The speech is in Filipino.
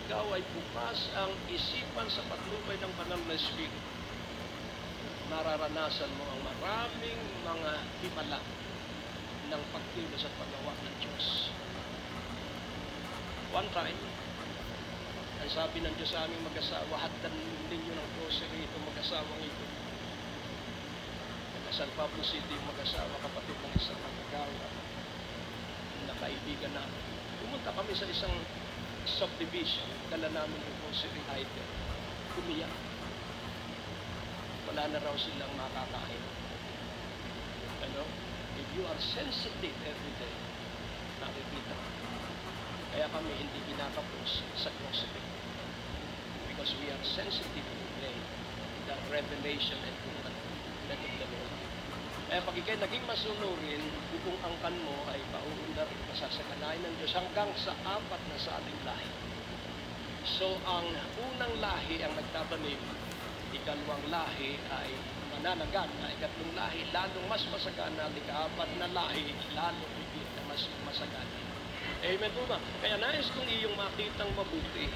ikaw ay bukas ang isipan sa patnubay ng banal na Espiritu, mararanasan mo ang maraming mga himala ng pagkilos at paggawa ng Diyos. One time, ang sabi ng Diyos sa aming mag-asawa, hatdan ninyo ng grocery ito mag-asawang ito. San Pablo City, mag-asawa, kapatid ng isang magagawa na kaibigan namin. Pumunta kami sa isang subdivision, dala namin yung grocery item. Umiyak. Wala na raw silang makakain. Ano? If you are sensitive every day, nakikita. Kaya kami hindi kinakapos sa grocery. Because we are sensitive to the revelation and to the let of the Lord. Kaya pag ikay naging masunurin, kung angkan mo ay pauundar, masasakalain ng Diyos hanggang sa 4 na sa ating lahi. So, ang unang lahi ang nagtatanim, ikalawang lahi ay mananagana, ikatlong lahi lalong mas masagana, ika-4 na lahi lalong higit na mas masagana. Amen po ba? Kaya nais kong iyong makitang mabuti